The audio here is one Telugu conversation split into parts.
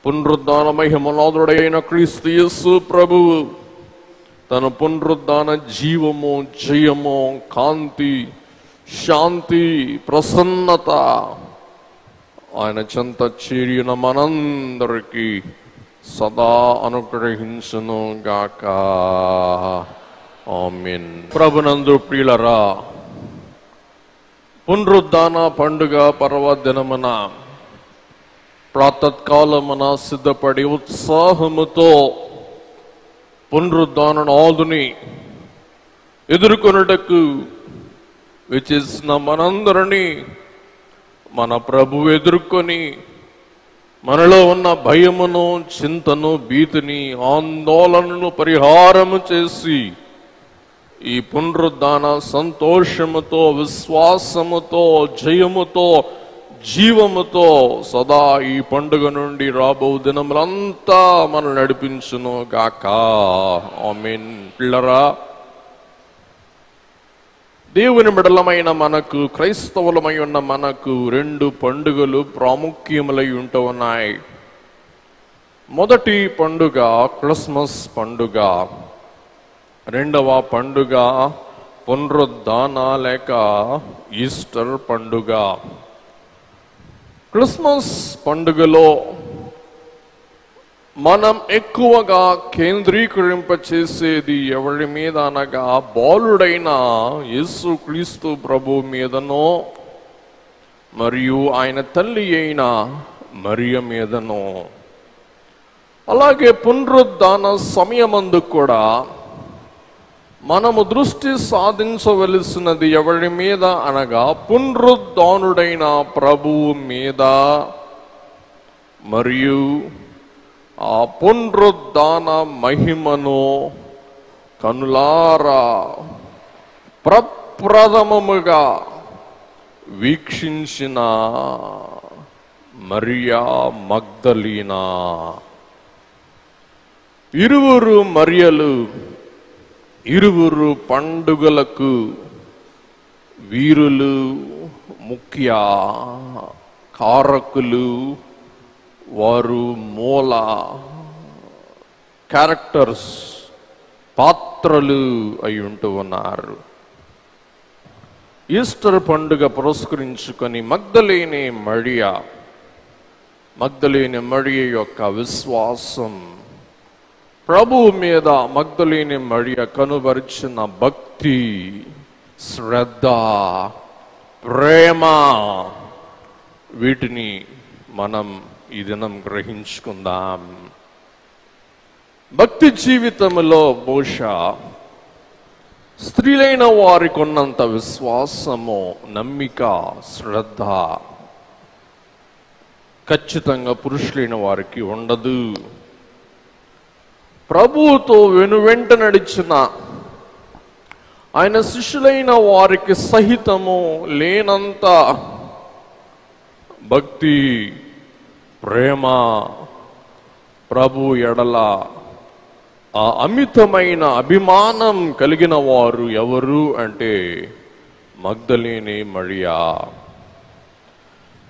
పునరుద్ధాన మహిమనాథుడైన క్రీస్తు యేసు ప్రభువు తన పునరుద్ధాన జీవము, జయము, కాంతి, శాంతి, ప్రసన్నత ఆయన చెంత చేరిన మనందరికీ సదా అనుగ్రహించును గాక. ఆమేన్. ప్రభునందు ప్రియులరా, పునరుద్ధాన పండుగ పర్వదినమున ప్రాతకాలమున సిద్ధపడి ఉత్సాహముతో పునరుద్ధాన నాదుని ఎదుర్కొనుటకు విచ్చేసిన మనందరినీ మన ప్రభువు ఎదుర్కొని మనలో ఉన్న భయమును, చింతను, భీతిని, ఆందోళనను పరిహారము చేసి ఈ పునరుద్ధాన సంతోషముతో, విశ్వాసముతో, జయముతో, జీవముతో సదా ఈ పండుగ నుండి రాబో దినములంతా మనం నడిపించును గాక. ఆమేన్. పిల్లరా, దేవుని బిడ్డలమైన మనకు, క్రైస్తవులమై ఉన్న మనకు రెండు పండుగలు ప్రాముఖ్యములై ఉంటూ ఉన్నాయి. మొదటి పండుగ క్రిస్మస్ పండుగ, రెండవ పండుగ పునరుద్ధాన లేక ఈస్టర్ పండుగ. క్రిస్మస్ పండుగలో మనం ఎక్కువగా కేంద్రీకరింపచేసేది ఎవరి మీద అనగా బాలుడైన యేసుక్రీస్తు ప్రభు మీదనో మరియు ఆయన తల్లి అయిన మరియ మీదనో. అలాగే పునరుద్ధాన సమయమందు కూడా మనము దృష్టి సాధించవలసినది ఎవరి మీద అనగా పునరుద్ధానుడైన ప్రభువు మీద మరియు ఆ పునరుద్ధాన మహిమను కనులారా ప్రప్రథమముగా వీక్షించిన మరియా మగ్దలీనా. ఇరువురు మరియలు ఇరువురు పండుగలకు వీరులు, ముఖ్య కారకులు, వారు మూల క్యారెక్టర్స్, పాత్రలు అయి ఉంటూ ఉన్నారు. ఈస్టర్ పండుగ పురస్కరించుకొని మగ్దలేని మరియ యొక్క విశ్వాసం, ప్రభువు మీద మగ్దలేని మరియ కనుబరిచిన భక్తి, శ్రద్ధ, ప్రేమ, వీటిని మనం ఈ దినం గ్రహించుకుందాం. భక్తి జీవితంలో బహుశా స్త్రీలైన వారికి ఉన్నంత విశ్వాసము, నమ్మిక, శ్రద్ధ ఖచ్చితంగా పురుషులైన వారికి ఉండదు. ప్రభువుతో వెనువెంట నడిచిన ఆయన శిష్యులైన వారికి సహితము లేనంత భక్తి, ప్రేమ, ప్రభు ఎడల ఆ అమితమైన అభిమానం కలిగిన వారు ఎవరు అంటే మగ్దలేని మరియా.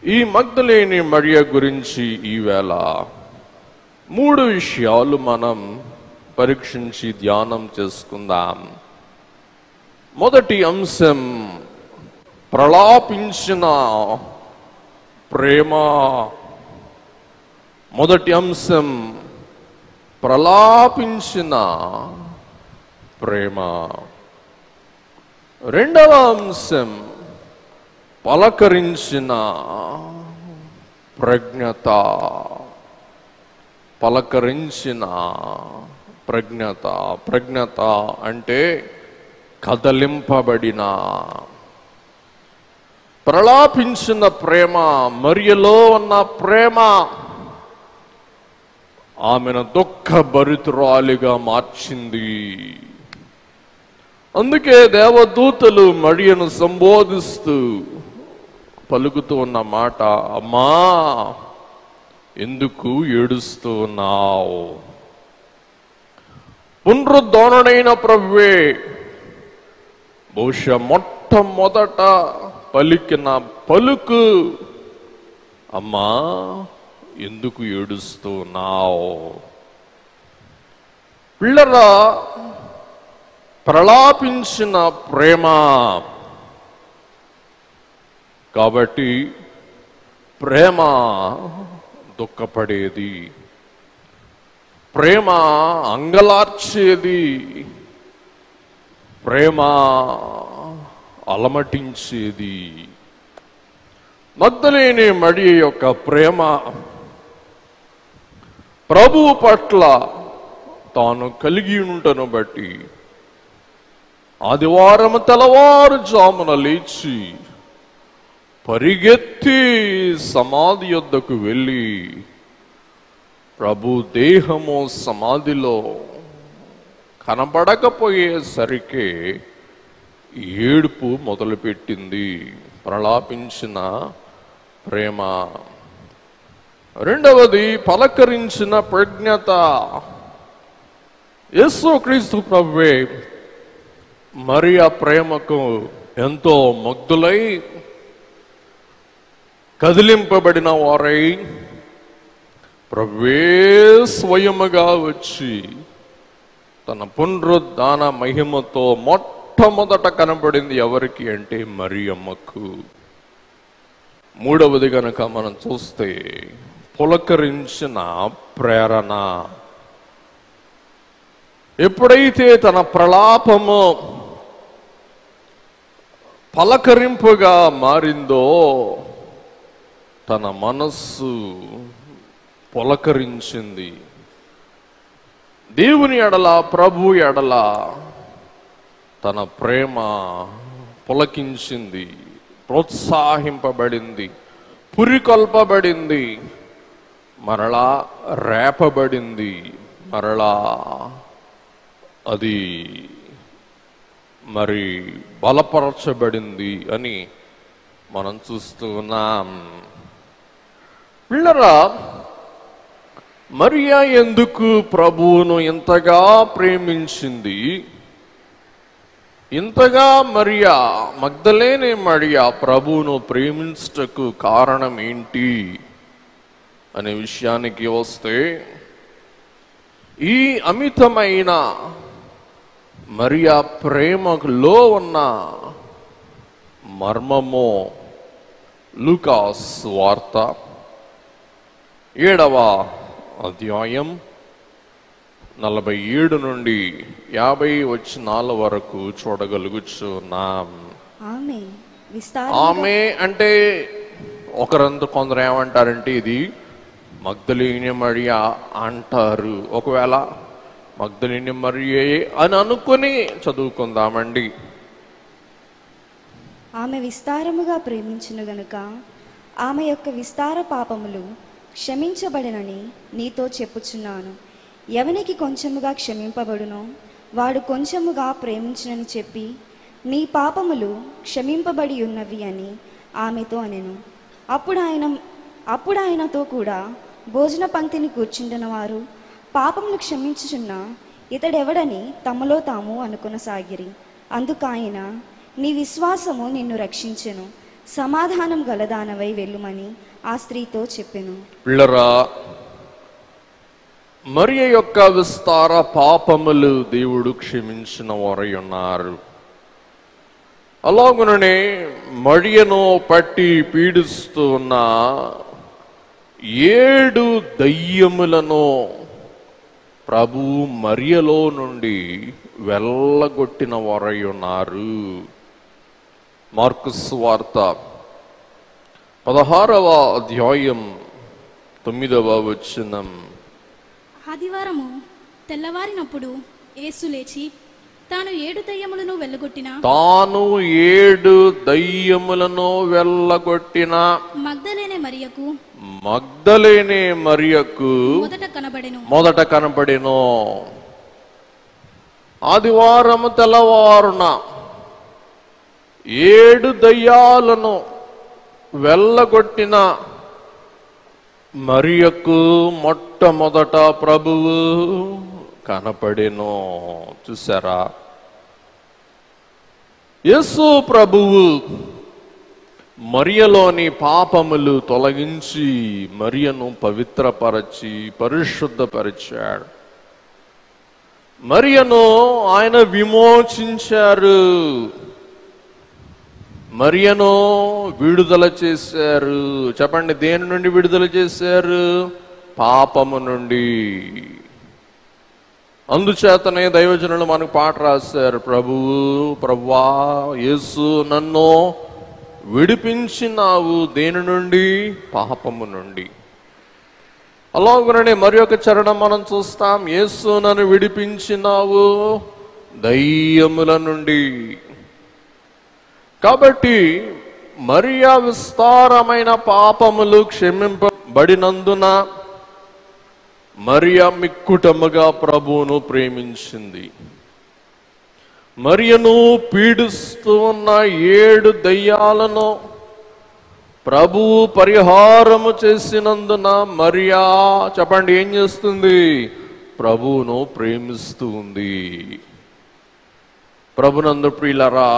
ఈ మగ్దలేని మరియ గురించి ఈవేళ 3 విషయాలు మనం పరీక్షించి ధ్యానం చేసుకుందాం. మొదటి అంశం ప్రలాపించిన ప్రేమ. మొదటి అంశం ప్రలాపించిన ప్రేమ. రెండవ అంశం పలకరించిన ప్రజ్ఞత. పలకరించిన ప్రజ్ఞత. ప్రజ్ఞత అంటే కదలింపబడిన. ప్రలాపించిన ప్రేమ, మరియలో ఉన్న ప్రేమ ఆమెను దుఃఖభరితురాలిగా మార్చింది. అందుకే దేవదూతలు మరియను సంబోధిస్తూ పలుకుతూ ఉన్న మాట, అమ్మా ఎందుకు ఏడుస్తూ ఉన్నావు? పునరుద్ధానుడైన ప్రభువే బహుశా మొట్టమొదట పలికిన పలుకు, అమ్మా ఎందుకు ఏడుస్తున్నావు? పిల్లరా, ప్రలాపించిన ప్రేమ కాబట్టి ప్రేమ దుఃఖపడేది, ప్రేమ అంగలార్చేది, ప్రేమ అలమటించేది. మగ్దలేని మరియ యొక్క ప్రేమ ప్రభువు పట్ల తాను కలిగి ఉంటను బట్టి ఆదివారం తెల్లవారుజామున లేచి పరిగెత్తి సమాధి యొద్దకు వెళ్ళి ప్రభు దేహము సమాధిలో కనబడకపోయేసరికి ఏడుపు మొదలుపెట్టింది. ప్రలాపించిన ప్రేమ. రెండవది పలకరించిన ప్రజ్ఞత. యేసుక్రీస్తు ప్రభువే మరియ ప్రేమకు ఎంతో ముగ్ధులై కదిలింపబడిన వారై ప్రభువే స్వయముగా వచ్చి తన పునరుద్ధాన మహిమతో మొట్టమొదట కనబడింది ఎవరికి అంటే మరియమ్మకు. మూడవది గనక మనం చూస్తే పులకరించిన ప్రేరణ. ఎప్పుడైతే తన ప్రలాపము పలకరింపుగా మారిందో తన మనస్సు పులకరించింది. దేవుని ఎడల, ప్రభు ఎడల తన ప్రేమ పులకించింది, ప్రోత్సాహింపబడింది, పురికొల్పబడింది, మరలా రేపబడింది, మరలా అది మరి బలపరచబడింది అని మనం చూస్తూ ఉన్నాం. పిల్లరా, మరియా ఎందుకు ప్రభువును ఇంతగా ప్రేమించింది? ఇంతగా మరియా, మగ్దలేనే మరియా ప్రభువును ప్రేమించుటకు కారణం ఏంటి అనే విషయానికి వస్తే, ఈ అమితమైన మరియా ప్రేమలో ఉన్న మర్మము లూకాస్ వార్త 7వ అధ్యాయం 47 నుండి 50 వచనాల వరకు చూడగలుగుచున్నాం. ఆమె అంటే కొందరు ఏమంటారంటే ఇది మగ్దలేని మరియా అంటారు. ఒకవేళ మగ్దలేని మరియే అని అనుకుని చదువుకుందామండి. ఆమె విస్తారముగా ప్రేమించును గనుక ఆమె యొక్క విస్తార పాపములు క్షమించబడినని నీతో చెప్పుచున్నాను. ఎవనికి కొంచెముగా క్షమింపబడునో వాడు కొంచెముగా ప్రేమించునని చెప్పి నీ పాపములు క్షమింపబడి ఉన్నవి అని ఆమెతో అనెను. అప్పుడు ఆయనతో కూడా భోజన పంక్తిని కూర్చుండిన వారు పాపములు క్షమించుచున్న ఇతడెవడని తమలో తాము అనుకొనసాగిరి. అందుకాయన, నీ విశ్వాసము నిన్ను రక్షించెను, సమాధానం గలదానవై వెళ్ళుమని ఆ స్త్రీతో చెప్పెను. పిల్లరా, మరియ యొక్క విస్తార పాపములు దేవుడు క్షమించిన వారై ఉన్నారు. అలాగుననే మరియను పట్టి పీడిస్తూ ఉన్న 7 దయ్యములను ప్రభు మరియలో నుండి వెళ్ళగొట్టిన వారై ఉన్నారు. మార్కు సువార్త 16వ అధ్యాయం 9వ వచనం. ఆదివారము తెల్లవారినప్పుడు యేసు లేచి తాను 7 దయ్యములను వెళ్ళగొట్టిన మగ్దలేనే మరియకు మొదట కనబడెను. ఆదివారము తెల్లవారున 7 దయ్యాలను వెళ్ళగొట్టిన మరియకు మొట్టమొదట ప్రభువు కనపడెను. చూసారా, యేసు ప్రభువు మరియలోని పాపములు తొలగించి మరియను పవిత్రపరచి పరిశుద్ధపరిచాడు. మరియను ఆయన విమోచించారు, మరియను విడుదల చేశారు. చెప్పండి, దేని నుండి విడుదల చేశారు? పాపము నుండి. అందుచేతనే దైవజనులు మనకు పాట రాశారు, ప్రభువా యేసు నన్ను విడిపించినావు దేని నుండి? పాపము నుండి. అలాగనే మరి ఒక చరణం మనం చూస్తాం, యేసు నన్ను విడిపించినావు దయ్యముల నుండి. కాబట్టి మరియా విస్తారమైన పాపములు క్షమింపబడినందున మరియా మిక్కుటముగా ప్రభువును ప్రేమించింది. మరియను పీడిస్తూ ఉన్న 7 దయ్యాలను ప్రభువు పరిహారము చేసినందున మరియా, చెప్పండి, ఏం చేస్తుంది? ప్రభువును ప్రేమిస్తూ ఉంది. ప్రభునందు ప్రియులరా,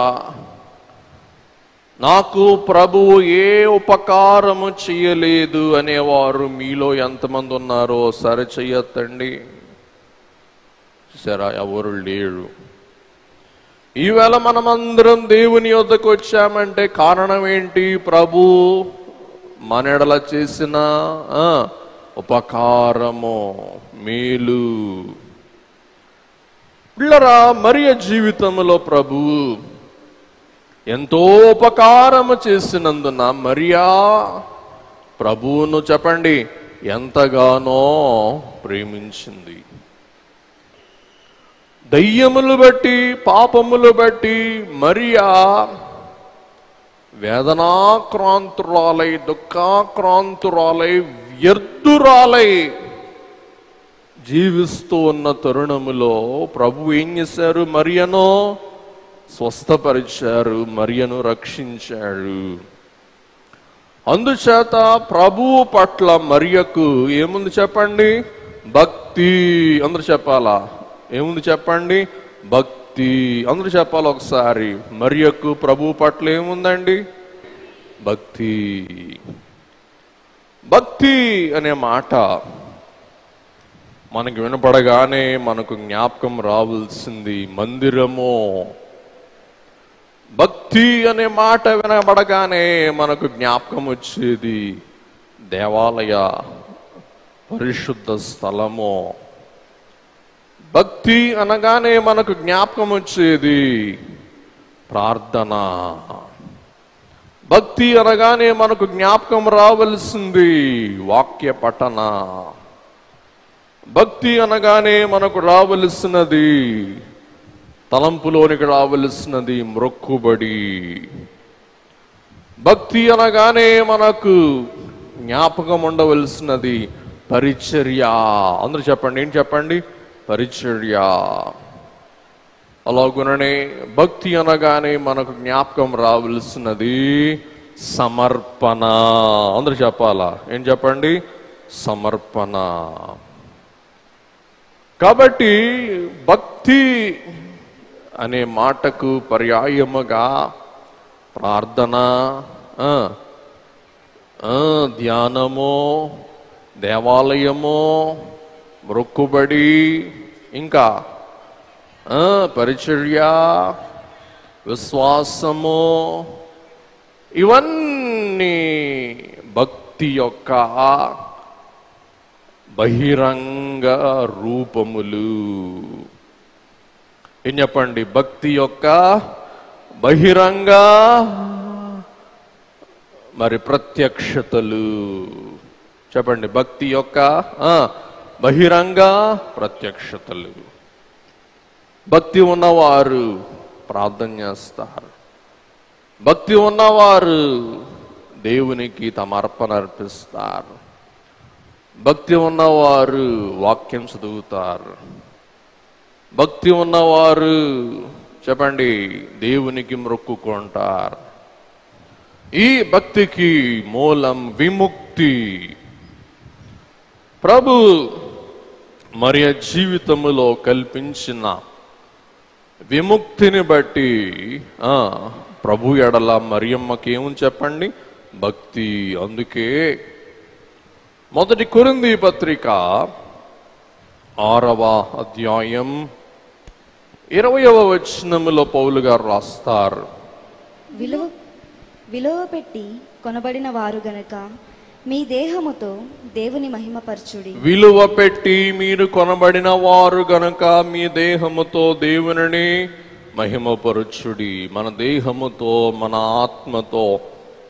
నాకు ప్రభువు ఏ ఉపకారము చేయలేదు అనేవారు మీలో ఎంతమంది ఉన్నారో సరి చెయ్యొద్దండి. చూసారా, ఎవరు లేరు. ఈవేళ మనమందరం దేవుని యొద్దకు వచ్చామంటే కారణం ఏంటి? ప్రభు మన ఎడల చేసిన ఉపకారము, మేలు. పిల్లరా, మరియ జీవితంలో ప్రభు ఎంతో ఉపకారము చేసినందున మరియా ప్రభువును, చెప్పండి, ఎంతగానో ప్రేమించింది. దయ్యములు బట్టి, పాపములు బట్టి మరియా వేదనాక్రాంతురాలై, దుఃఖాక్రాంతురాలై, వ్యర్థురాలై జీవిస్తూ ఉన్న తరుణములో ప్రభు ఏం చేశారు? మరియను స్వస్థపరిచారు, మరియను రక్షించాడు. అందుచేత ప్రభువు పట్ల మరియకు ఏముంది చెప్పండి? భక్తి. అందరూ చెప్పాలా? ఏముంది చెప్పండి? భక్తి. అందరూ చెప్పాలి ఒకసారి. మరియకు ప్రభువు పట్ల ఏముందండి? భక్తి. భక్తి అనే మాట మనకు వినపడగానే మనకు జ్ఞాపకం రావాల్సింది మందిరము. భక్తి అనే మాట వినబడగానే మనకు జ్ఞాపకం వచ్చేది దేవాలయ, పరిశుద్ధ స్థలము. భక్తి అనగానే మనకు జ్ఞాపకం వచ్చేది ప్రార్థన. భక్తి అనగానే మనకు జ్ఞాపకం రావలసింది వాక్య పఠన. భక్తి అనగానే మనకు రావలసినది, తలంపులోనికి రావలసినది మ్రొక్కుబడి. భక్తి అనగానే మనకు జ్ఞాపకం ఉండవలసినది పరిచర్య. అందరూ చెప్పండి, ఏం చెప్పండి? పరిచర్య. అలాగుననే భక్తి అనగానే మనకు జ్ఞాపకం రావలసినది సమర్పణ. అందరూ చెప్పాలా? ఏం చెప్పండి? సమర్పణ. కాబట్టి భక్తి అనే మాటకు పర్యాయముగా ప్రార్థన, ధ్యానము, దేవాలయము, మొక్కుబడి, ఇంకా పరిచర్య, విశ్వాసము, ఇవన్నీ భక్తి యొక్క బహిరంగ రూపములు. ఏం చెప్పండి? భక్తి యొక్క బహిరంగ ప్రత్యక్షతలు. చెప్పండి, భక్తి యొక్క బహిరంగ ప్రత్యక్షతలు. భక్తి ఉన్నవారు ప్రార్థన చేస్తారు. భక్తి ఉన్నవారు దేవునికి తమ అర్పణ అర్పిస్తారు. భక్తి ఉన్నవారు వాక్యం చదువుతారు. భక్తి ఉన్నవారు, చెప్పండి, దేవునికి మొక్కుకుంటారు. ఈ భక్తికి మూలం విముక్తి. ప్రభు మరియ జీవితములో కల్పించిన విముక్తిని బట్టి ప్రభు ఎడల మరియమ్మకి ఏముంది చెప్పండి? భక్తి. అందుకే మొదటి కొరింథీ పత్రిక 6వ అధ్యాయం 20వ వచనములో పౌలు గారు రాస్తారు, విలువ పెట్టి కొనబడిన వారు గనక మీ దేహముతో దేవుని మహిమపరచుడి. విలువ పెట్టి మీరు కొనబడిన వారు గనక మీ దేహముతో దేవుని మహిమపరచుడి. మన దేహముతో, మన ఆత్మతో,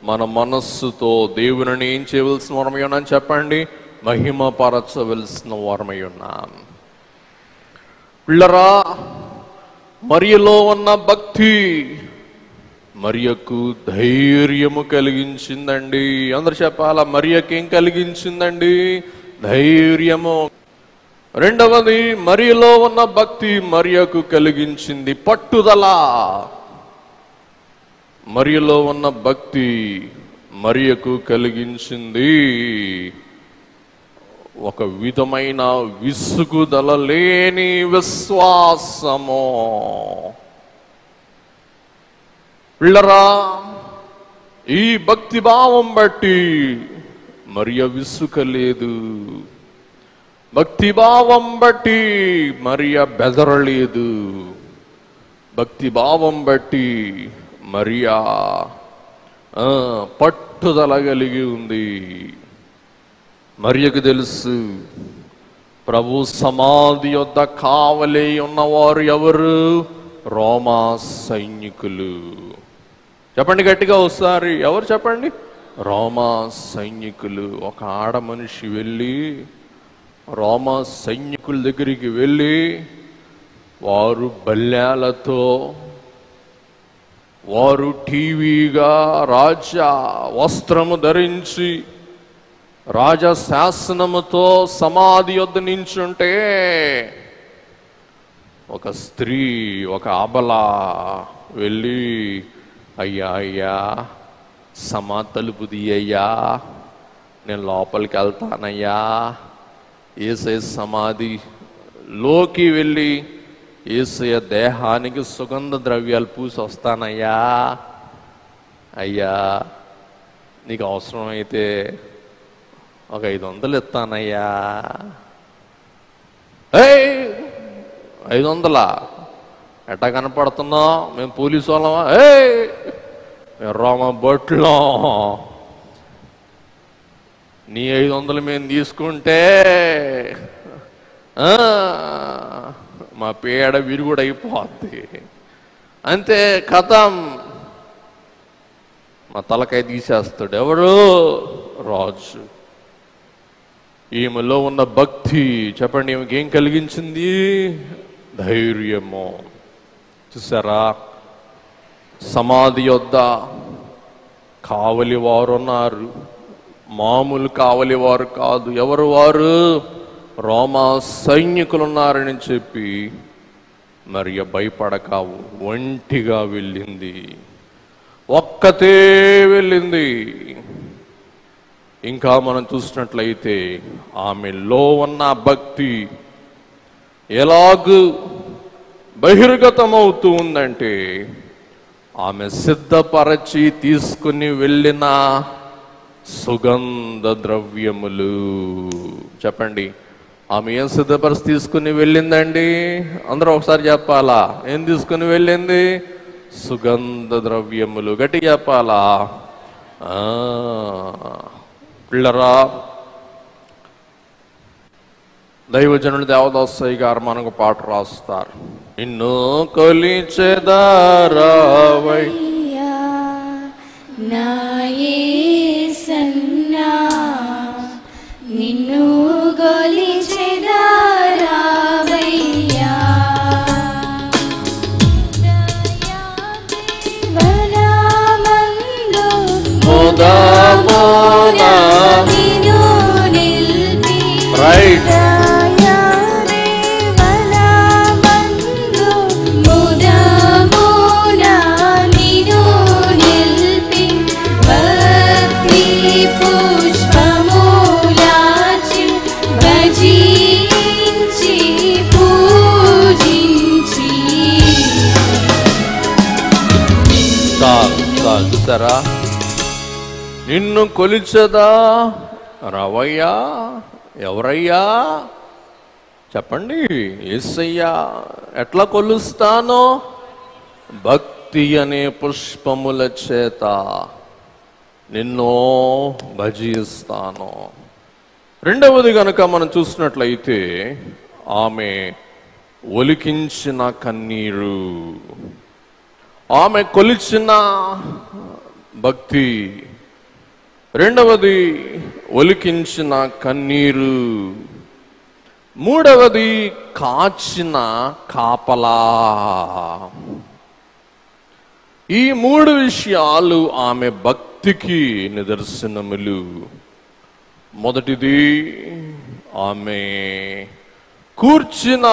మన మనస్సుతో దేవుని ఏం చేయవలసిన వారమై ఉన్నాం చెప్పండి? మహిమపరచవలసిన వారమై ఉన్నాం. పిల్లరా, మరియలో ఉన్న భక్తి మరియకు ధైర్యము కలిగించిందండి. అందరు చెప్పాలా? మరియకి ఏం కలిగించిందండి? ధైర్యము. రెండవది, మరియలో ఉన్న భక్తి మరియకు కలిగించింది పట్టుదల. మరియలో ఉన్న భక్తి మరియకు కలిగించింది ఒక విధమైన విసుగుదల లేని విశ్వాసము. పిల్లరా, ఈ భక్తి భావం బట్టి మరియ విసుకలేదు. భక్తి భావం బట్టి మరియ బెదరలేదు. భక్తి భావం బట్టి మరియా పట్టుదల కలిగి ఉంది. మరియకు తెలుసు ప్రభు సమాధి యొద్ద కావలి ఉన్నవారు ఎవరు? రోమా సైనికులు. చెప్పండి గట్టిగా ఒకసారి, ఎవరు చెప్పండి? రోమా సైనికులు. ఒక ఆడ మనిషి వెళ్ళి రోమా సైనికుల దగ్గరికి వెళ్ళి వారు బల్యాలతో, వారు టీవీగా రాజా వస్త్రము ధరించి రాజశాసనముతో సమాధి యొద్ద నించుంటే ఒక స్త్రీ, ఒక అబల వెళ్ళి, అయ్యా అయ్యా తలుపు తీయ్యా, నేను లోపలికి వెళ్తానయ్యా, యేసయ్య సమాధిలోకి వెళ్ళి యేసయ్య దేహానికి సుగంధ ద్రవ్యాలు పూసి వస్తానయ్యా, అయ్యా నీకు అవసరమైతే ఒక 500 ఇస్తానయ్యా. 500 ఎట్టా కనపడుతున్నావు? మేము పోలీసు వాళ్ళమా? మేము రోమా బొట్లో. నీ 500 మేము తీసుకుంటే మా పేడ విరుగుడు అయిపోద్ది. అంతే, కథం. మా తలకాయ తీసేస్తాడు. ఎవరు? రాజు. ఈమెలో ఉన్న భక్తి చెప్పండి ఈమెకి ఏం కలిగించింది? ధైర్యము. చూసారా, సమాధి యొద్ద కావలి వారు ఉన్నారు. మామూలు కావలి వారు కాదు. ఎవరు వారు? రోమా సైనికులు ఉన్నారని చెప్పి మరియ భయపడక ఒంటిగా వెళ్ళింది. ఒక్కతే వెళ్ళింది. ఇంకా మనం చూసినట్లయితే ఆమెలో ఉన్న భక్తి ఎలాగూ బహిర్గతమవుతూ ఉందంటే, ఆమె సిద్ధపరచి తీసుకుని వెళ్ళిన సుగంధ ద్రవ్యములు. చెప్పండి, ఆమె ఏం సిద్ధపరిచి తీసుకుని వెళ్ళిందండి? అందరూ ఒకసారి చెప్పాలా? ఏం తీసుకుని వెళ్ళింది? సుగంధ ద్రవ్యములు. గట్టి చెప్పాలా? పిల్లరా, దైవజనుడు దేవదాసయ్య గారు మనకు పాట రాస్తారు. నిన్ను కొలిచెదారావై నా యేసన్నా, నిన్ను కొలిచెదారావయ్యా. రైట్. చూసారా? నిన్ను కొలిచదా రవయ్యా, ఎవరయ్యా చెప్పండి? యేసయ్యా. ఎట్లా కొలుస్తానో? భక్తి అనే పుష్పముల చేత నిన్ను భజిస్తాను. రెండవది గనక మనం చూసినట్లయితే ఆమె ఒలికించిన కన్నీరు, ఆమె కొలిచిన భక్తి. రెండవది ఒలికించిన కన్నీరు. మూడవది కాచిన కాపలా. ఈ మూడు విషయాలు ఆమె భక్తికి నిదర్శనములు. మొదటిది ఆమె కూర్చిన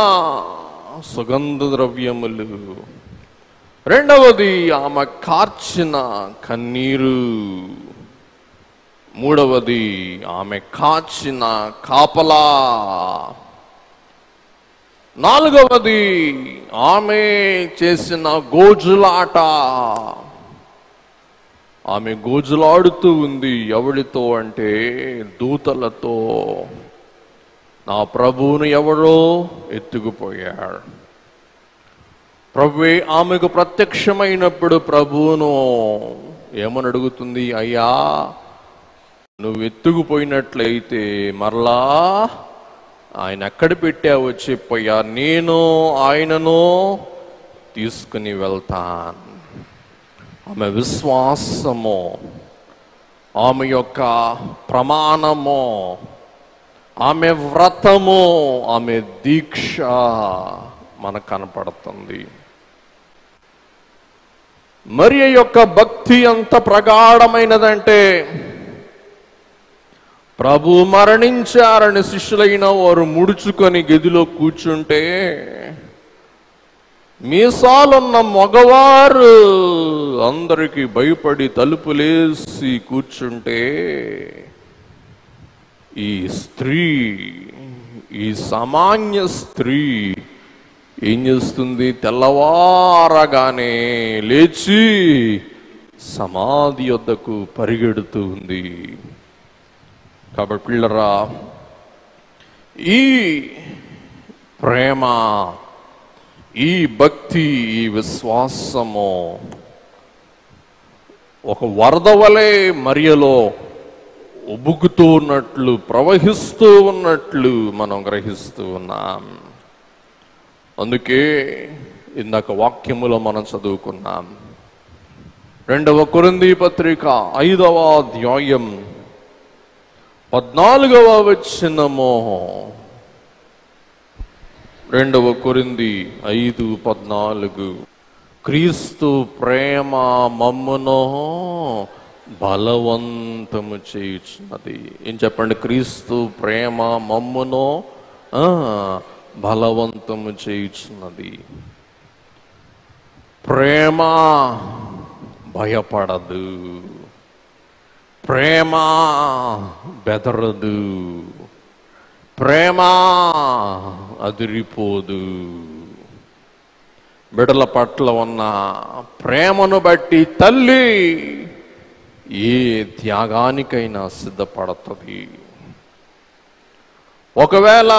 సుగంధ ద్రవ్యములు. రెండవది ఆమె కార్చిన కన్నీరు. మూడవది ఆమె కాచిన కాపలా. నాలుగవది ఆమె చేసిన గోజులాట. ఆమె గోజులాడుతూ ఉంది. ఎవరితో అంటే దూతలతో. నా ప్రభువును ఎవరో ఎత్తుకుపోయాడు. ప్రభువే ఆమెకు ప్రత్యక్షమైనప్పుడు ప్రభువును ఏమని అడుగుతుంది? అయ్యా, నువ్వు ఎత్తుకుపోయినట్లయితే మరలా ఆయన ఎక్కడ పెట్టావో చెప్పయ్యా, నేను ఆయనను తీసుకుని వెళ్తాను. ఆమె విశ్వాసము, ఆమె యొక్క ప్రమాణము, ఆమె వ్రతము, ఆమె దీక్ష మనకు కనపడుతుంది. మరియ యొక్క భక్తి ఎంత ప్రగాఢమైనదంటే, ప్రభు మరణించారని శిష్యులైన వారు ముడుచుకొని గదిలో కూర్చుంటే, మీసాలున్న మగవారు అందరికీ భయపడి తలుపులేసి కూర్చుంటే, ఈ స్త్రీ, ఈ సామాన్య స్త్రీ ఏం చేస్తుంది? తెల్లవారగానే లేచి సమాధి వద్దకు పరిగెడుతూ ఉంది. కాబట్టి పిల్లరా, ఈ ప్రేమ, ఈ భక్తి, ఈ విశ్వాసము ఒక వరద వలె మరియలో ఉబుకుతూ ఉన్నట్లు, ప్రవహిస్తూ ఉన్నట్లు మనం గ్రహిస్తూ ఉన్నాం. అందుకే ఇందాక వాక్యములో మనం చదువుకున్నాం. 2వ కొరింథీ పత్రిక 5వ అధ్యాయం 14వ వచనము. 2వ కొరింథీ 5:14. క్రీస్తు ప్రేమ మమ్మును బలవంతము చేయుచున్నది. ఏం చెప్పండి? క్రీస్తు ప్రేమ మమ్మును బలవంతము చేయుచున్నది. ప్రేమ భయపడదు, ప్రేమ బెదరదు, ప్రేమ అదిరిపోదు. బిడ్డల పట్ల ఉన్న ప్రేమను బట్టి తల్లి ఏ త్యాగానికైనా సిద్ధపడుతుంది. ఒకవేళ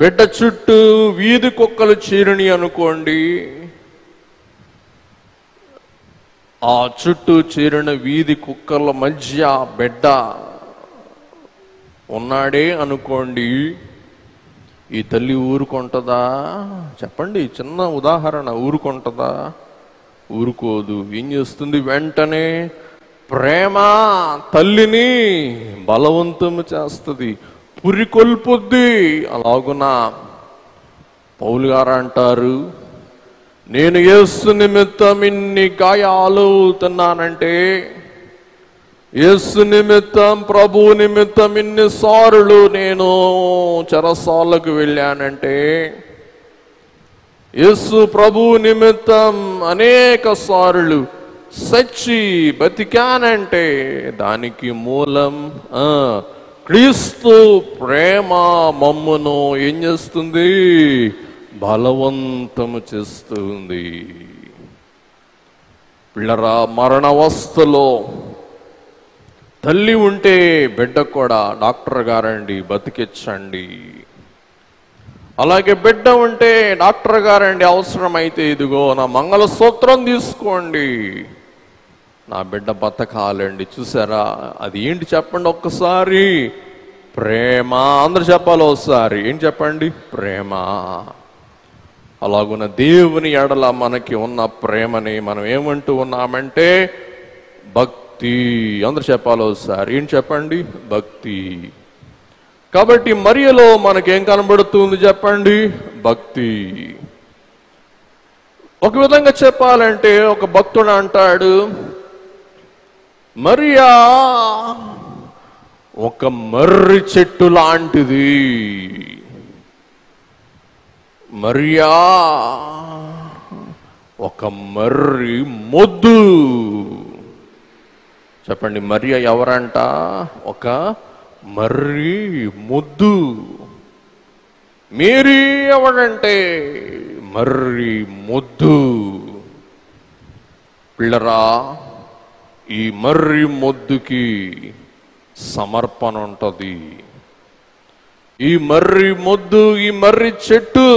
బిడ్డ చుట్టూ వీధి కుక్కలు చీరని అనుకోండి, ఆ చుట్టూ చేరిన వీధి కుక్కల మధ్య బిడ్డ ఉన్నాడే అనుకోండి, ఈ తల్లి ఊరుకుంటుందా? చెప్పండి, చిన్న ఉదాహరణ. ఊరుకుంటుందా? ఊరుకోదు. ఏం చేస్తుంది? వెంటనే ప్రేమ తల్లిని బలవంతము చేస్తుంది, పురికొల్పుద్ది. అలాగున పౌలు గారు అంటారు, నేను యేసు నిమిత్తం ఇన్ని గాయాలు అవుతున్నానంటే, యేసు నిమిత్తం, ప్రభు నిమిత్తం ఇన్నిసార్లు నేను చెరసాలకు వెళ్ళానంటే, యేసు ప్రభు నిమిత్తం అనేక సార్లు సచ్చి బతికానంటే, దానికి మూలం క్రీస్తు ప్రేమ మమ్మును ఏం చేస్తుంది? బలవంతము చేస్తుంది. పిల్లరా, మరణావస్థలో తల్లి ఉంటే బిడ్డ కూడా డాక్టర్ గారండి బతికించండి, అలాగే బిడ్డ ఉంటే డాక్టర్ గారండి అవసరమైతే ఇదిగో నా మంగళసూత్రం తీసుకోండి, నా బిడ్డ బతకాలండి. చూసారా, అది ఏంటి చెప్పండి ఒక్కసారి? ప్రేమ. అందరు చెప్పాలి ఒకసారి. ఏంటి చెప్పండి? ప్రేమ. అలాగున్న దేవుని ఎడల మనకి ఉన్న ప్రేమని మనం ఏమంటూ ఉన్నామంటే భక్తి. అందరు చెప్పాలి ఒకసారి. ఏంటి చెప్పండి? భక్తి. కాబట్టి మరియలో మనకేం కనబడుతుంది చెప్పండి? భక్తి. ఒక విధంగా చెప్పాలంటే ఒక భక్తుడు అంటాడు, మరియా ఒక మర్రి చెట్టు లాంటిది, మరియా ఒక మర్రి మొద్దు. చెప్పండి, మరియా ఎవరంట? ఒక మర్రి మొద్దు. మేరీ ఎవడంటే మర్రి మొద్దు. పిల్లరా, ఈ మర్రి మొద్దుకి సమర్పణ ఉంటుంది. ఈ మర్రి మొద్దు, ఈ మర్రి చెట్టు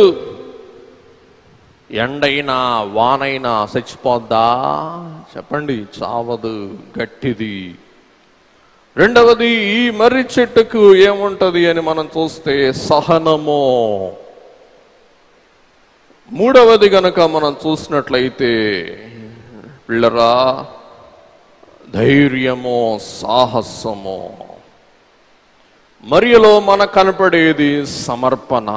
ఎండైనా వానైనా చచ్చిపోద్దా? చెప్పండి, చావదు, గట్టిది. రెండవది, ఈ మర్రి చెట్టుకు ఏముంటది అని మనం చూస్తే సహనము. మూడవది గనక మనం చూసినట్లయితే పిల్లరా, ధైర్యము, సాహసము. మరియలో మనకు కనపడేది సమర్పణ,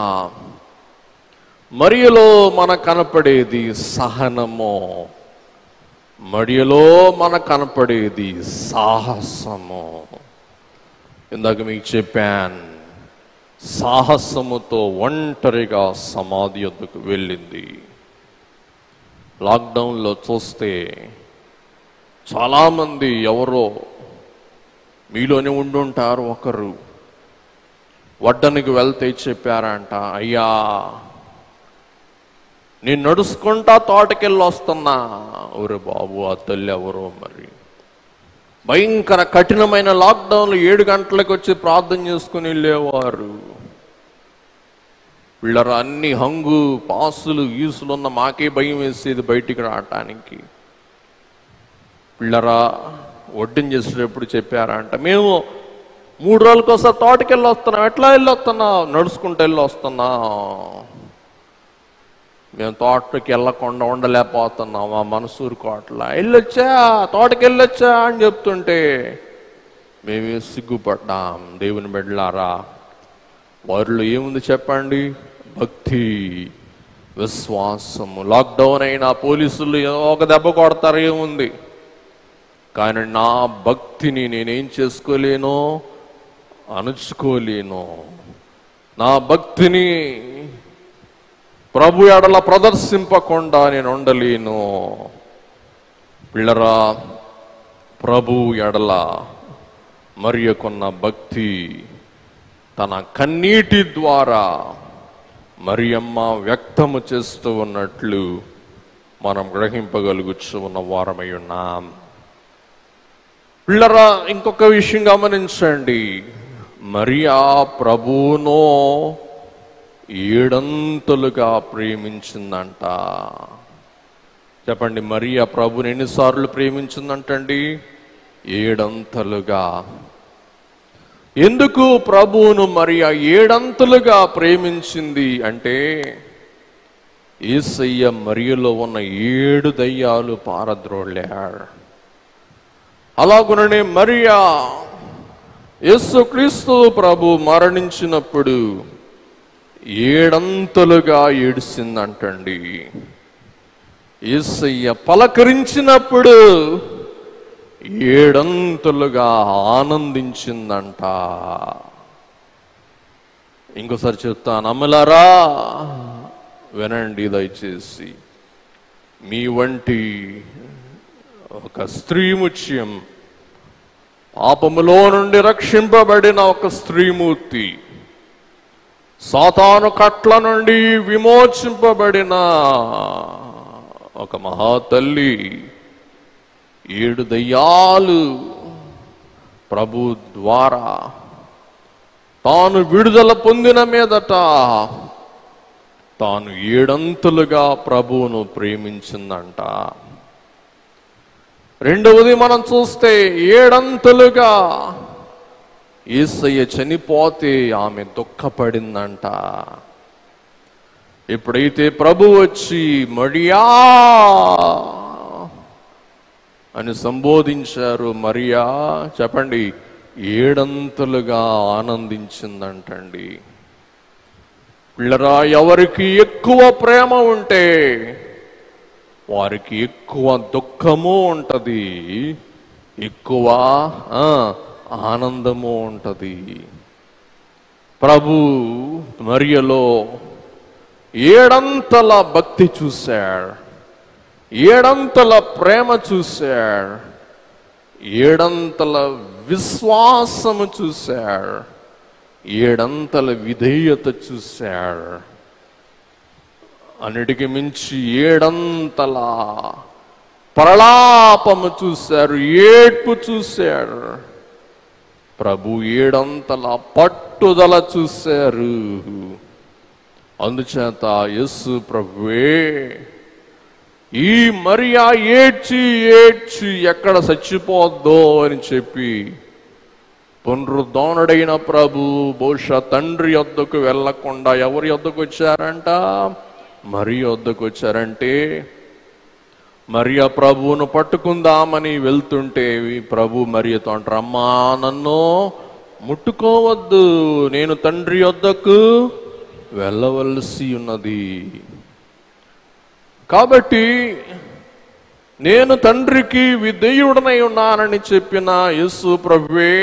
మరియలో మనకు కనపడేది సహనము, మరియలో మనకు కనపడేది సాహసము. ఇందాక మీకు చెప్పాను, సాహసముతో ఒంటరిగా సమాధి వద్దకు వెళ్ళింది. లాక్డౌన్లో చూస్తే చాలామంది ఎవరో మీలోనే ఉండుంటారు. ఒకరు వడ్డనికి వెళ్తే చెప్పారంట, అయ్యా నేను నడుచుకుంటా తోటకెళ్ళి వస్తున్నా. ఊరే బాబు, ఆ తల్లి ఎవరో మరి. భయంకర కఠినమైన లాక్డౌన్లో 7 గంటలకు వచ్చి ప్రార్థన చేసుకుని వెళ్ళేవారు. వీళ్ళరా, అన్ని హంగు పాసులు ఈసులున్న మాకే భయం వేసేది బయటికి రావటానికి. పిల్లరా, వడ్డీని చేసేటప్పుడు చెప్పారంట, మేము 3 రోజులకు ఒకసారి తోటకి వెళ్ళి వస్తున్నాం. ఎట్లా వెళ్ళి వస్తున్నాం? నడుచుకుంటూ వెళ్ళి వస్తున్నాం. మేము తోటకి వెళ్ళకుండా ఉండలేకపోతున్నాం, మా మనసూరు కోట్ల. వెళ్ళొచ్చా, తోటకి వెళ్ళొచ్చా అని చెప్తుంటే మేమే సిగ్గుపడ్డాం. దేవుని బిడ్డలారా, వారిలో ఏముంది చెప్పండి? భక్తి, విశ్వాసము. లాక్డౌన్ అయినా పోలీసులు ఒక దెబ్బ కొడతారు, ఏముంది, కానీ నా భక్తిని నేనేం చేసుకోలేను, అణుచుకోలేను. నా భక్తిని ప్రభు ఎడల ప్రదర్శింపకుండా నేను ఉండలేను. పిల్లరా, ప్రభు ఎడల మరియకున్న భక్తి తన కన్నీటి ద్వారా మరియమ్మ వ్యక్తము చేస్తూ ఉన్నట్లు మనం గ్రహింపగలుగుచు ఉన్న వారమై ఉన్నాం. పిల్లరా, ఇంకొక విషయం గమనించండి. మరియా ప్రభువును 7 ప్రేమించిందంట. చెప్పండి, మరియా ప్రభుని ఎన్నిసార్లు ప్రేమించిందంటండి? 7. ఎందుకు ప్రభువును మరియా 7 ప్రేమించింది అంటే, యేసయ్య మరియలో ఉన్న 7 దయ్యాలు పారద్రోళ్ళాడు. అలాగుననే మరియా యేసుక్రీస్తు ప్రభు మరణించినప్పుడు 7 ఏడ్చిందంటండి. యేసయ్య పలకరించినప్పుడు 7 ఆనందించిందంట. ఇంకోసారి చెప్తాను, అమ్మలారా వినండి దయచేసి. మీ వంటి ఒక స్త్రీముత్యం, పాపములో నుండి రక్షింపబడిన ఒక స్త్రీమూర్తి, సాతాను కట్ల నుండి విమోచింపబడిన ఒక మహాతల్లి 7 దయ్యాలు ప్రభు ద్వారా తాను విడుదల పొందిన మీదట తాను 7 అంతులుగా ప్రభువును ప్రేమించిందంట. రెండవది మనం చూస్తే 7 అంతులుగా యేసయ్య చనిపోతే ఆమె దుఃఖపడిందంట. ఎప్పుడైతే ప్రభు వచ్చి మరియా అని సంబోధించారు, మరియా చెప్పండి 7 అంతులుగా ఆనందించిందంటండి. పిల్లరా, ఎవరికి ఎక్కువ ప్రేమ ఉంటే వారికి ఎక్కువ దుఃఖము ఉంటది, ఎక్కువ ఆనందము ఉంటది. ప్రభు మరియలో 7 అంతల భక్తి చూశాడు, 7 అంతల ప్రేమ చూశాడు, 7 అంతల విశ్వాసము చూశాడు, 7 అంతల విధేయత చూశాడు. అన్నిటికి మించి 7 అంతల ప్రలాపము చూశారు, ఏడ్పు చూశారు. ప్రభు 7 అంతల పట్టుదల చూశారు. అందుచేత యేసు ప్రభువే ఈ మరియా ఏడ్చి ఏడ్చి ఎక్కడ చచ్చిపోద్దో అని చెప్పి పునరుద్ధరణుడైన ప్రభు బహుశా తండ్రి యొద్దకు వెళ్ళకుండా ఎవరి యొద్దకు వచ్చారంట? మరియ యొద్దకు వచ్చారంటే, మరియ ప్రభువును పట్టుకుందామని వెళ్తుంటే ప్రభు మరియతో అంటారు, అమ్మా నన్ను ముట్టుకోవద్దు, నేను తండ్రి యొద్దకు వెళ్ళవలసి ఉన్నది. కాబట్టి నేను తండ్రికి విధేయుడనై ఉన్నానని చెప్పిన యేసు ప్రభువే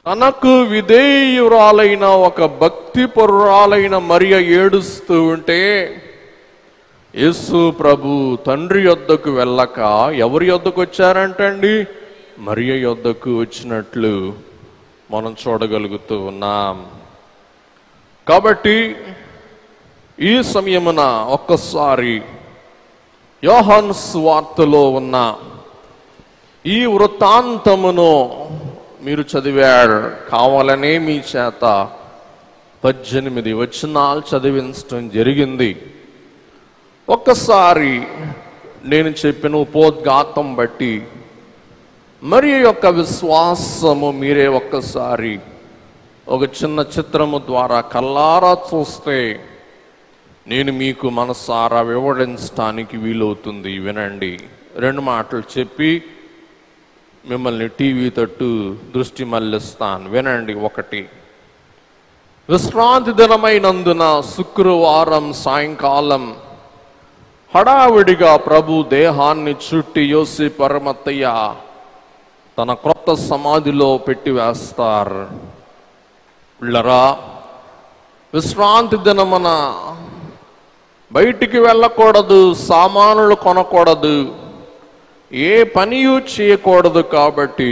తనకు విధేయురాలైన ఒక భక్తి పరురాలైన మరియ ఏడుస్తూ ఉంటే యేసు ప్రభు తండ్రి యొద్దకు వెళ్ళక ఎవరి యొద్దకు వచ్చారంటండి? మరియ యొద్దకు వచ్చినట్లు మనం చూడగలుగుతూ ఉన్నాం. కాబట్టి ఈ సమయమున ఒక్కసారి యోహాను సువార్తలో ఉన్న ఈ వృత్తాంతమును మీరు చదివారు. కావాలనే మీ చేత 18 వచనాలు చదివించడం జరిగింది. ఒక్కసారి నేను చెప్పిన ఉపోద్ఘాతం బట్టి మరి యొక్క విశ్వాసము మీరే ఒక్కసారి ఒక చిన్న చిత్రము ద్వారా కల్లారా చూస్తే నేను మీకు మనసారా వివరించడానికి వీలవుతుంది. వినండి. 2 మాటలు చెప్పి మిమ్మల్ని టీవీ తట్టు దృష్టి మళ్లిస్తాను. వినండి. 1, విశ్రాంతి దినమైనందున శుక్రవారం సాయంకాలం హడావిడిగా ప్రభు దేహాన్ని చుట్టి యోసేపు అరిమత్తయ్య తన క్రొత్త సమాధిలో పెట్టి వేస్తారు. పిల్లరా, విశ్రాంతి దినమున బయటికి వెళ్ళకూడదు, సామానులు కొనకూడదు, ఏ పనియు చేయకూడదు. కాబట్టి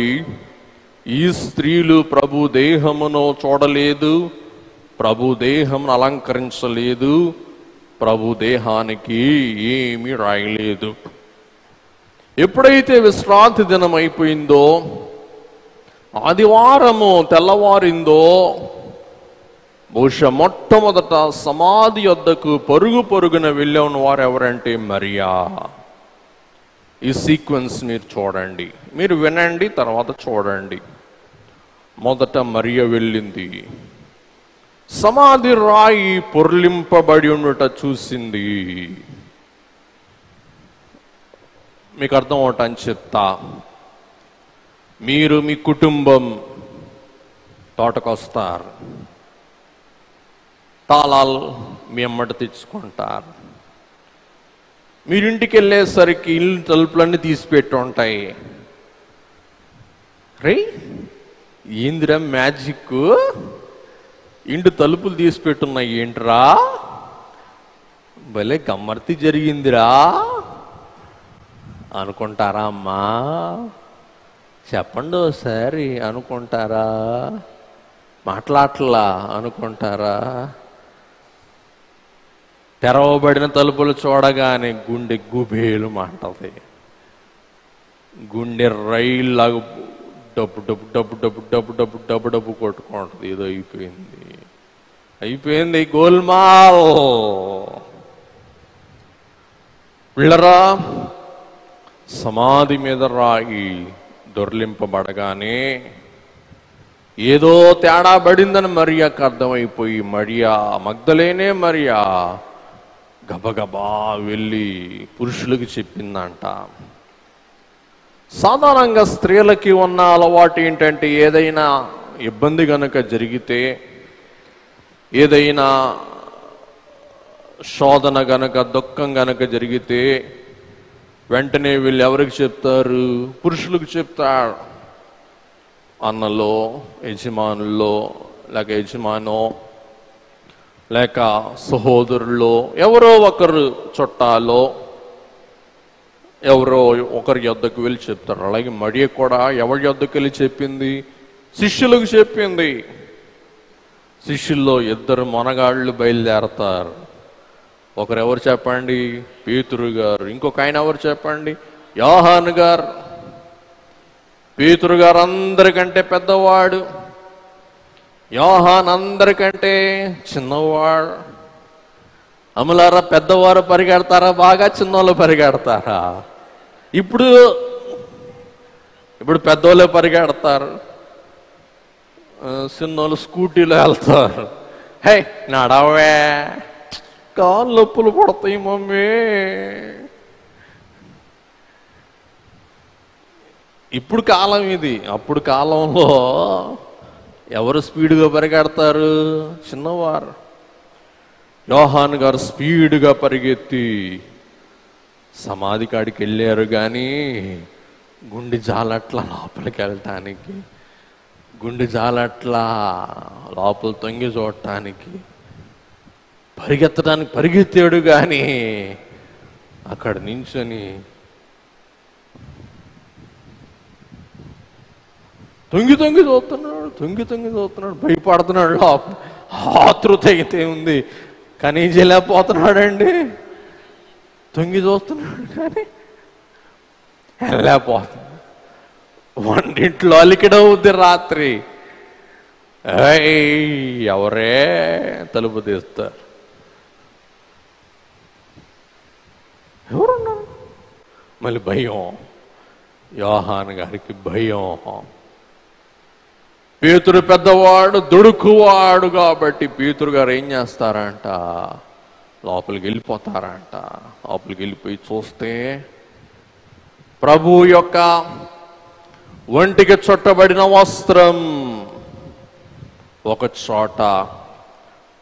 ఈ స్త్రీలు ప్రభు దేహమును చూడలేదు, ప్రభు దేహమును అలంకరించలేదు, ప్రభు దేహానికి ఏమీ రాయలేదు. ఎప్పుడైతే విశ్రాంతి దినం అయిపోయిందో, ఆదివారము తెల్లవారిందో, బహుశా మొట్టమొదట సమాధి వద్దకు పరుగున వెళ్ళిన వారు ఎవరంటే మరియా. ఈ సీక్వెన్స్ మీరు చూడండి, మీరు వినండి, తర్వాత చూడండి. మొదట మరియ వెళ్ళింది, సమాధి రాయి పొర్లింపబడి ఉండుట చూసింది. మీకు అర్థం అవటాన్ని చెప్తా. మీరు మీ కుటుంబం తోటకొస్తారు, తాళాలు మీ అమ్మట తెచ్చుకుంటారు. మీరింటికి వెళ్ళేసరికి ఇల్లు తలుపులన్నీ తీసిపెట్టి ఉంటాయి. రే ఏందిరా మ్యాజిక్, ఇంటి తలుపులు తీసిపెట్టున్నాయి ఏంట్రా, భలే గమ్మర్తి జరిగిందిరా అనుకుంటారా అమ్మా? చెప్పండి ఒకసారి, అనుకుంటారా? మాట్లాడలా అనుకుంటారా? తెరవబడిన తలుపులు చూడగానే గుండె గుబేలు మంటది. గుండె రైల్లాగా డబ్బు డబ్బు డబ్బు డబ్బు డబ్బు డబ్బు డబ్బు డబ్బు కొట్టుకుంటుంది. ఏదో అయిపోయింది గోల్మాల్. పిల్లరా, సమాధి మీద రాయి దొర్లింపబడగానే ఏదో తేడా పడిందని మరియాకు అర్థమైపోయి మరియా మగ్దలేనే మరియా గబగబా వెళ్ళి పురుషులకు చెప్పిందంట. సాధారణంగా స్త్రీలకి ఉన్న అలవాటు ఏంటంటే ఏదైనా ఇబ్బంది గనక జరిగితే, ఏదైనా శోధన గనక దుఃఖం గనక జరిగితే వెంటనే వీళ్ళు ఎవరికి చెప్తారు? పురుషులకు చెప్తారు. అన్నలో, యజమానుల్లో, లేక యజమానో, లేక సహోదరుల్లో ఎవరో ఒకరు చుట్టాలో ఎవరో ఒకరి యొద్దకు వెళ్ళి చెప్తారు. అలాగే మరియ కూడా ఎవరి యొద్దకు వెళ్ళి చెప్పింది? శిష్యులకు చెప్పింది. శిష్యుల్లో 2 మొనగాళ్ళు బయలుదేరతారు. ఒకరు ఎవరు చెప్పండి? పేతురు గారు. ఇంకొక ఆయన ఎవరు చెప్పండి? యోహాను గారు. పేతురు గారు అందరికంటే పెద్దవాడు, యోహాన్ అందరికంటే చిన్నవాడు. అమలారా, పెద్దవారు పరిగెడతారా బాగా, చిన్నోళ్ళు పరిగెడతారా? ఇప్పుడు పెద్దోళ్ళే పరిగెడతారు, చిన్నోళ్ళు స్కూటీలో వెళ్తారు. హే నడవే, కాళ్ళు నొప్పులు పడతాయి మమ్మీ. ఇప్పుడు కాలం ఇది. అప్పుడు కాలంలో ఎవరు స్పీడ్గా పరిగెడతారు? చిన్నవారు. యోహాను గారు స్పీడ్గా పరిగెత్తి సమాధి కాడికి వెళ్ళారు. కానీ గుండె జాలట్లా లోపలికి వెళ్ళటానికి, గుండె జాలట్లా లోపల తొంగి చూడటానికి పరిగెత్తడానికి పరిగెత్తాడు. కానీ అక్కడ నించొని తొంగి చూస్తున్నాడు, భయపడుతున్నాడు. లోపల ఆతృత అయితే ఉంది, కానీ ఏం చేయలేకపోతున్నాడండి. తొంగి చూస్తున్నాడు కానీ వెళ్ళలేకపోతున్నాడు. వంటింట్లో అలికిడవుద్ది రాత్రి. ఎవరే తలుపు తీస్తారు? ఎవరున్నారు? మళ్ళీ భయం. యోహాను గారికి భయం. పేతురు పెద్దవాడు, దుడుకువాడు కాబట్టి పేతురు గారు ఏం చేస్తారంట? లోపలికి వెళ్ళిపోతారంట. లోపలికి వెళ్ళిపోయి చూస్తే ప్రభు యొక్క ఒంటికి చుట్టబడిన వస్త్రం ఒక చోట,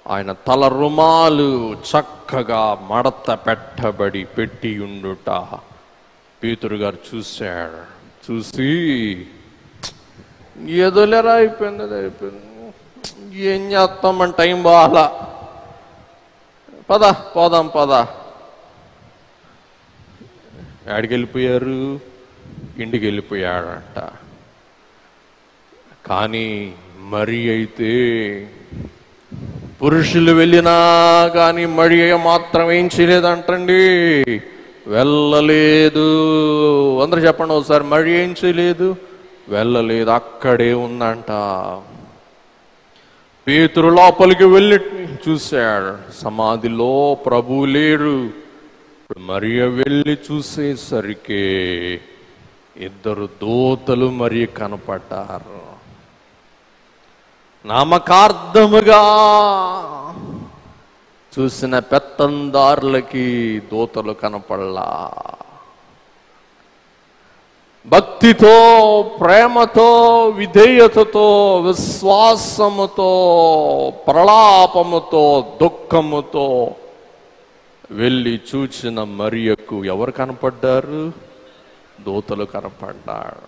ఆయన తల రుమాలు చక్కగా మడత పెట్టి ఉండుట పేతురు గారు చూశాడు. చూసి ఏదోలేరా, అయిపోయింది, ఏం చేస్తాం, మన టైం బాగా, పోదాం. ఎక్కడికి వెళ్ళిపోయారు? ఇంటికి వెళ్ళిపోయాడంట. కానీ మరి అయితే పురుషులు వెళ్ళినా కానీ మరి మాత్రం ఏం చేయలేదంటండి, వెళ్ళలేదు. అందరూ చెప్పండి ఒకసారి, మరి ఏం చేయలేదు, వెళ్ళలేదు, అక్కడే ఉందంట. పేతురు లోపలికి వెళ్ళి చూశాడు, సమాధిలో ప్రభువు లేరు. మరియ వెళ్ళి చూసేసరికి 2 దూతలు మరి కనపడ్డారు. నామకార్థముగా చూసిన పెత్తందారులకి దూతలు కనపడలా. భక్తితో, ప్రేమతో, విధేయతతో, విశ్వాసముతో, ప్రలాపముతో, దుఃఖముతో వెళ్ళి చూచిన మరియకు ఎవరు కనపడ్డారు? దూతలు కనపడ్డారు.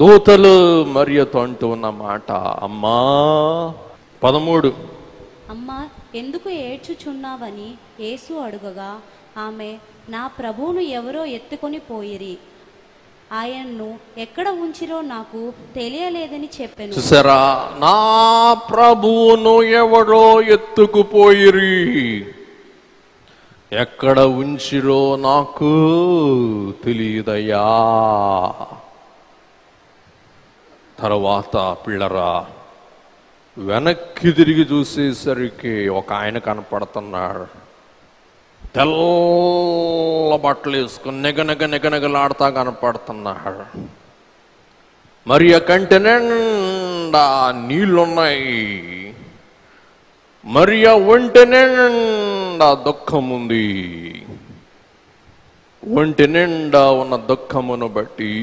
దూతలు మరియతో అంటూ ఉన్న మాట, అమ్మా 13, అమ్మా ఎందుకు ఏడ్చుచున్నావని యేసు అడుగగా ఆమె, నా ప్రభువును ఎవరో ఎత్తుకొని పోయిరి, ఆయన్ను ఎక్కడ ఉంచిరో నాకు తెలియలేదని చెప్పాను. చూసారా, నా ప్రభువును ఎవరో ఎత్తుకుపోయిరి. ఎక్కడ ఉంచిరో నాకు తెలియదయ్యా. తర్వాత పిల్లరా వెనక్కి తిరిగి చూసేసరికి ఒక ఆయన కనపడుతున్నాడు. తెల్ల బట్టలు వేసుకుని నెగనగలాడుతా కనపడుతున్నాడు. మరి ఆ కంటి నిండా నీళ్లున్నాయి. మరి ఆ ఒంటి నిండా దుఃఖం ఉంది. ఒంటి నిండా ఉన్న దుఃఖమును బట్టి,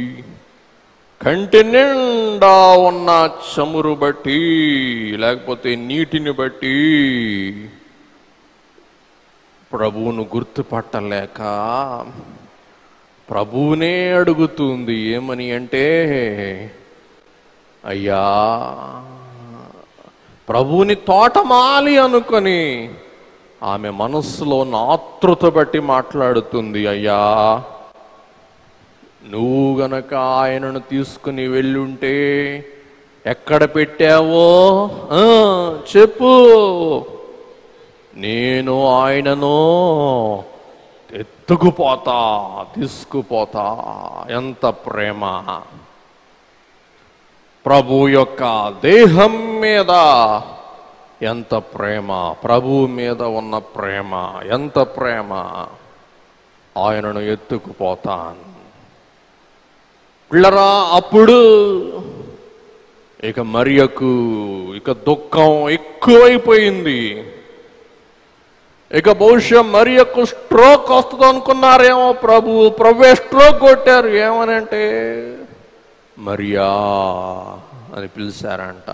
కంటి నిండా ఉన్న చమురు బట్టి, లేకపోతే నీటిని బట్టి ప్రభువును గుర్తుపట్టలేక ప్రభువునే అడుగుతుంది. ఏమని అంటే, అయ్యా, ప్రభువుని తోటమాలి అనుకొని ఆమె మనస్సులో ఆతృత బట్టి మాట్లాడుతుంది. అయ్యా, నువ్వు గనక ఆయనను తీసుకుని వెళ్ళుంటే ఎక్కడ పెట్టావో చెప్పు, నేను ఆయనను ఎత్తుకుపోతా, తీసుకుపోతా. ఎంత ప్రేమ! ప్రభు యొక్క దేహం మీద ఎంత ప్రేమ! ప్రభు మీద ఉన్న ప్రేమ ఎంత ప్రేమ! ఆయనను ఎత్తుకుపోతాను. పిల్లరా, అప్పుడు ఇక మరియకు ఇక దుఃఖం ఎక్కువైపోయింది. ఇక బహుశా మరియకు స్ట్రోక్ వస్తుంది అనుకున్నారేమో. ప్రభువే స్ట్రోక్ కొట్టారు. ఏమనంటే, మరియా అని పిలిచారంట.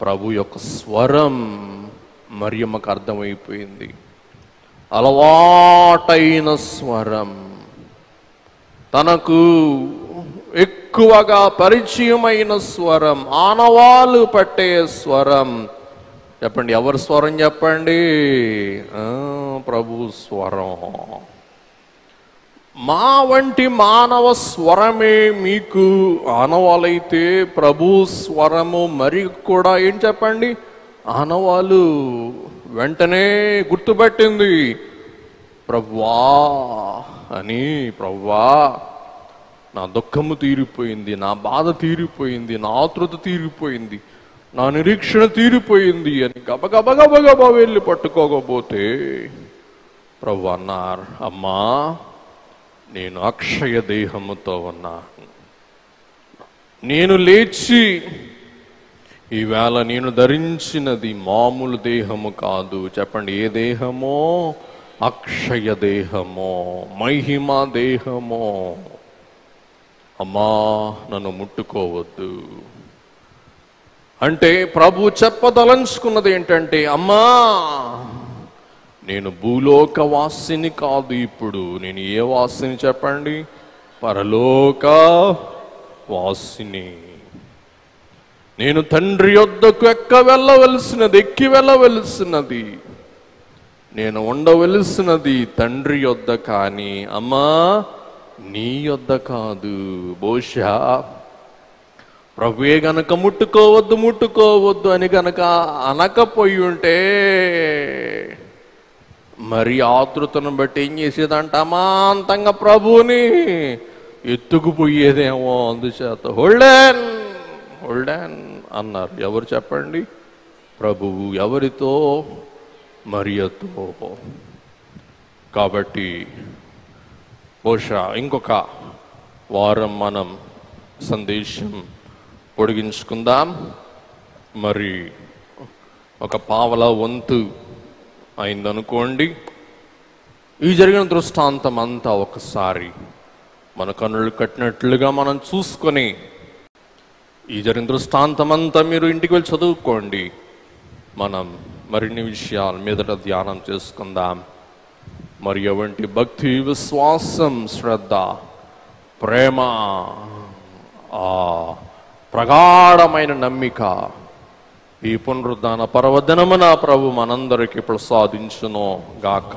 ప్రభు యొక్క స్వరం మరియమ్మకు అర్థమైపోయింది. అలవాటైన స్వరం, తనకు ఎక్కువగా పరిచయమైన స్వరం, ఆనవాలు పట్టే స్వరం. చెప్పండి, ఎవరి స్వరం చెప్పండి? ప్రభు స్వరం. మా వంటి మానవ స్వరమే మీకు ఆనవాలైతే ప్రభు స్వరము మరి కూడా ఏం చెప్పండి? ఆనవాలు. వెంటనే గుర్తుపట్టింది. ప్రభువా అని. ప్రభువా, నా దుఃఖము తీరిపోయింది, నా బాధ తీరిపోయింది, నా ఆతృత తీరిపోయింది, నా నిరీక్షణ తీరిపోయింది అని గబగబగబగబా వెళ్ళి పట్టుకోకపోతే ప్రభు అన్నారు, అమ్మా, నేను అక్షయ దేహముతో ఉన్నాను. నేను లేచి ఈవేళ నేను ధరించినది మామూలు దేహము కాదు. చెప్పండి, ఏ దేహమో? అక్షయ దేహమో, మహిమ దేహమో. అమ్మా, నన్ను ముట్టుకోవద్దు అంటే ప్రభు చెప్పదలంచుకున్నది ఏంటంటే, అమ్మా, నేను భూలోక వాసిని కాదు. ఇప్పుడు నేను ఏ వాసిని చెప్పండి? పరలోక వాసిని. నేను తండ్రి యొద్దకు ఎక్కి వెళ్ళవలసినది. నేను ఉండవలసినది తండ్రి యొద్ద, కానీ అమ్మా నీ యొద్ద కాదు. బహుశా ప్రభువే గనక ముట్టుకోవద్దు అని గనక అనకపోయి ఉంటే మరి ఆతృతను బట్టి ఏం చేసేదంట? అమాంతంగా ప్రభువుని ఎత్తుకుపోయేదేమో. అందుచేత హోల్డన్ అన్నారు. ఎవరు చెప్పండి? ప్రభువు. ఎవరితో? మరియతో. కాబట్టి బహుశా ఇంకొక వారం మనం సందేశం పొడిగించుకుందాం. మరి ఒక పావలా వంతు అయిందనుకోండి. ఈ జరిగిన దృష్టాంతం అంతా ఒకసారి మన కన్నులు కట్టినట్లుగా మనం చూసుకొని, ఈ జరిగిన దృష్టాంతం అంతా మీరు ఇంటికి వెళ్ళి చదువుకోండి. మనం మరిన్ని విషయాల మీదట ధ్యానం చేసుకుందాం. మరి ఎవంటి భక్తి, విశ్వాసం, శ్రద్ధ, ప్రేమ, ప్రగాఢమైన నమ్మిక ఈ పునరుద్ధాన పర్వదినమున ప్రభు మనందరికీ ప్రసాదించును గాక.